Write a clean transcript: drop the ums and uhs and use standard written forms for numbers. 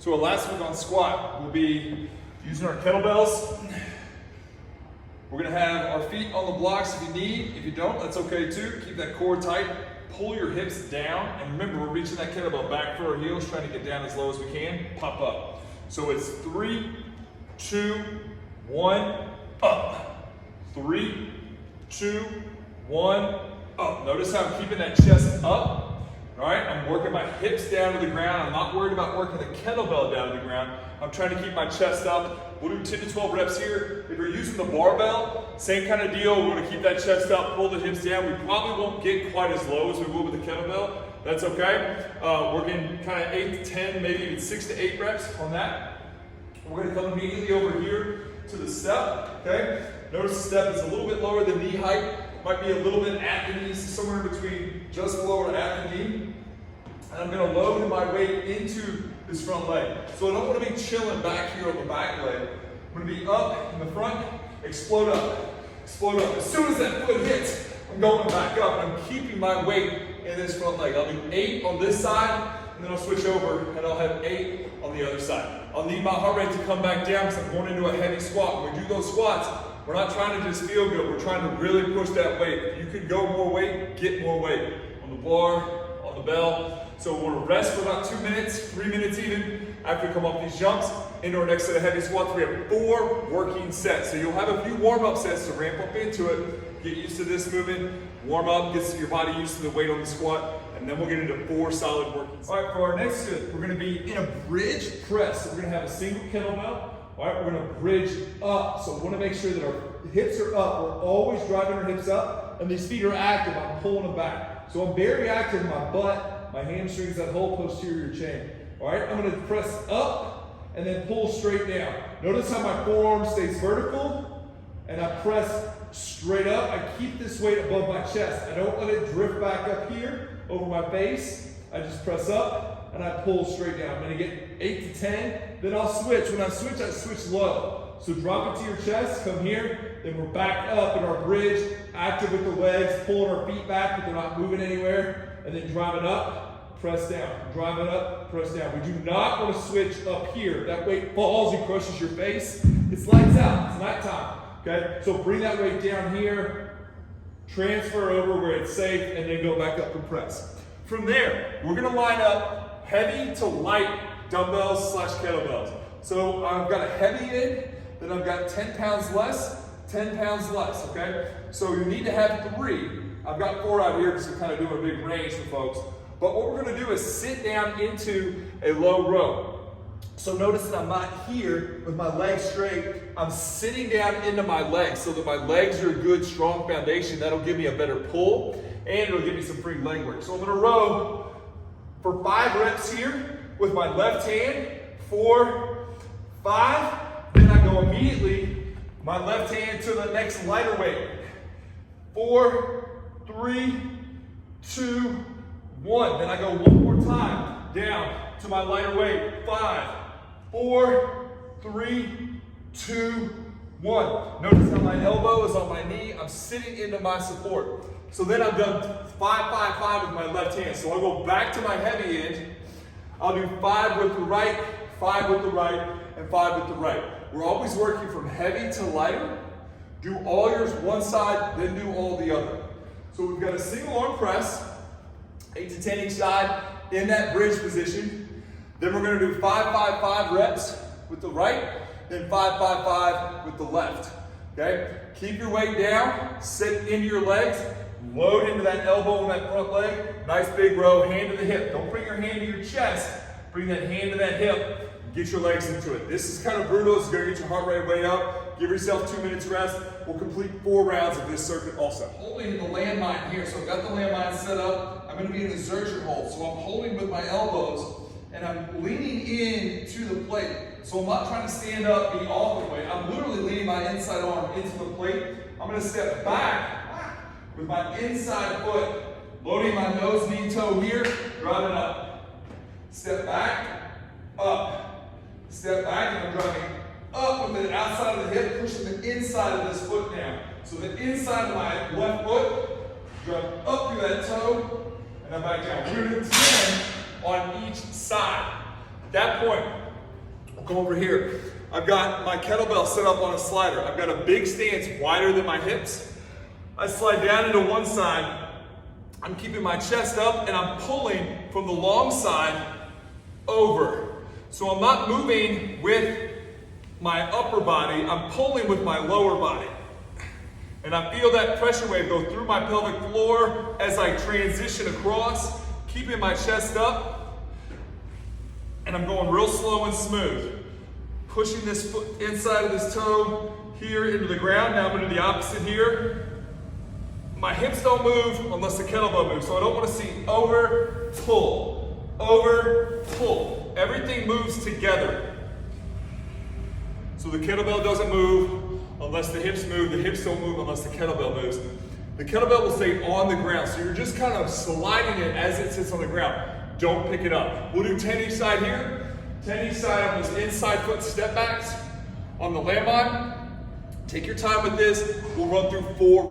So our last week on squat, we'll be using our kettlebells. We're gonna have our feet on the blocks if you need. If you don't, that's okay too. Keep that core tight. Pull your hips down. And remember, we're reaching that kettlebell back for our heels, trying to get down as low as we can. Pop up. So it's 3, 2, 1, up. 3, 2, 1, up. Notice how I'm keeping that chest up. All right, I'm working my hips down to the ground. I'm not worried about working the kettlebell down to the ground. I'm trying to keep my chest up. We'll do 10 to 12 reps here. If you're using the barbell, same kind of deal. We're gonna keep that chest up, pull the hips down. We probably won't get quite as low as we will with the kettlebell. That's okay. Working kind of 8 to 10, maybe even 6 to 8 reps on that. We're gonna come immediately over here to the step, okay? Notice the step is a little bit lower than knee height. Might be a little bit at the knees, somewhere in between just below or at the knee. And I'm gonna load my weight into this front leg. So I don't wanna be chilling back here on the back leg. I'm gonna be up in the front, explode up, explode up. As soon as that foot hits, I'm going back up and I'm keeping my weight in this front leg. I'll do 8 on this side, and then I'll switch over and I'll have 8 on the other side. I'll need my heart rate to come back down because I'm going into a heavy squat. When we do those squats, we're not trying to just feel good, we're trying to really push that weight. If you can go more weight, get more weight. On the bar, on the bell. So we're gonna rest for about 2 minutes, 3 minutes even, after we come off these jumps. Into our next set of heavy squats, we have 4 working sets. So you'll have a few warm-up sets to ramp up into it. Get used to this movement, warm up, get your body used to the weight on the squat, and then we'll get into 4 solid working sets. All right, for our next set, we're gonna be in a bridge press. So we're gonna have a single kettlebell. All right, we're gonna bridge up. So we wanna make sure that our hips are up. We're always driving our hips up, and these feet are active. I'm pulling them back. So I'm very active in my butt, my hamstrings, that whole posterior chain. All right, I'm gonna press up and then pull straight down. Notice how my forearm stays vertical, and I press straight up. I keep this weight above my chest. I don't let it drift back up here over my face. I just press up and I pull straight down. I'm gonna get 8 to 10, then I'll switch. When I switch low. So drop it to your chest, come here, then we're back up in our bridge, active with the legs, pulling our feet back, but they're not moving anywhere, and then drive it up, press down, drive it up, press down. We do not want to switch up here. That weight falls and crushes your face. It's lights out, it's nighttime, okay? So bring that weight down here, transfer over where it's safe, and then go back up and press. From there, we're gonna line up heavy to light dumbbells / kettlebells. So I've got a heavy end, then I've got 10 pounds less, 10 pounds less, okay? So you need to have 3. I've got 4 out here because we're kind of doing a big range for folks. But what we're gonna do is sit down into a low row. So notice that I'm not here with my legs straight. I'm sitting down into my legs so that my legs are a good, strong foundation. That'll give me a better pull and it'll give me some free leg work. So I'm gonna row for 5 reps here with my left hand, 4, 5, then I go immediately, my left hand to the next lighter weight. 4, 3, 2, 1. Then I go one more time, down to my lighter weight. 5, 4, 3, 2, 1. Notice how my elbow is on my knee. I'm sitting into my support. So then I've done 5, 5, 5 with my left hand. So I'll go back to my heavy end. I'll do 5 with the right, 5 with the right, and 5 with the right. We're always working from heavy to lighter. Do all yours one side, then do all the other. So we've got a single arm press, 8 to 10 each side in that bridge position. Then we're gonna do 5, 5, 5 reps with the right, then 5, 5, 5 with the left, okay? Keep your weight down, sit into your legs, load into that elbow on that front leg. Nice big row, hand to the hip. Don't bring your hand to your chest, bring that hand to that hip. Get your legs into it. This is kind of brutal. It's going to get your heart rate way up. Give yourself 2 minutes rest. We'll complete 4 rounds of this circuit also. Holding the landmine here. So I've got the landmine set up. I'm going to be in an exertion hold. So I'm holding with my elbows and I'm leaning in to the plate. So I'm not trying to stand up, be off the weight. I'm literally leaning my inside arm into the plate. I'm going to step back with my inside foot, loading my nose, knee, toe here, driving up. Step back, up. Step back, and I'm driving up with the outside of the hip, pushing the inside of this foot down. So the inside of my left foot, drive up through that toe, and then back down. We're going to do 10 on each side. At that point, go over here. I've got my kettlebell set up on a slider. I've got a big stance wider than my hips. I slide down into one side. I'm keeping my chest up and I'm pulling from the long side over. So I'm not moving with my upper body, I'm pulling with my lower body. And I feel that pressure wave go through my pelvic floor as I transition across, keeping my chest up. And I'm going real slow and smooth. Pushing this foot inside of this toe here into the ground. Now I'm going to do the opposite here. My hips don't move unless the kettlebell moves. So I don't want to see over, pull, over, pull. Everything moves together. So the kettlebell doesn't move unless the hips move. The hips don't move unless the kettlebell moves. The kettlebell will stay on the ground. So you're just kind of sliding it as it sits on the ground. Don't pick it up. We'll do 10 each side here. 10 each side on those inside foot step backs on the landmine. Take your time with this. We'll run through 4.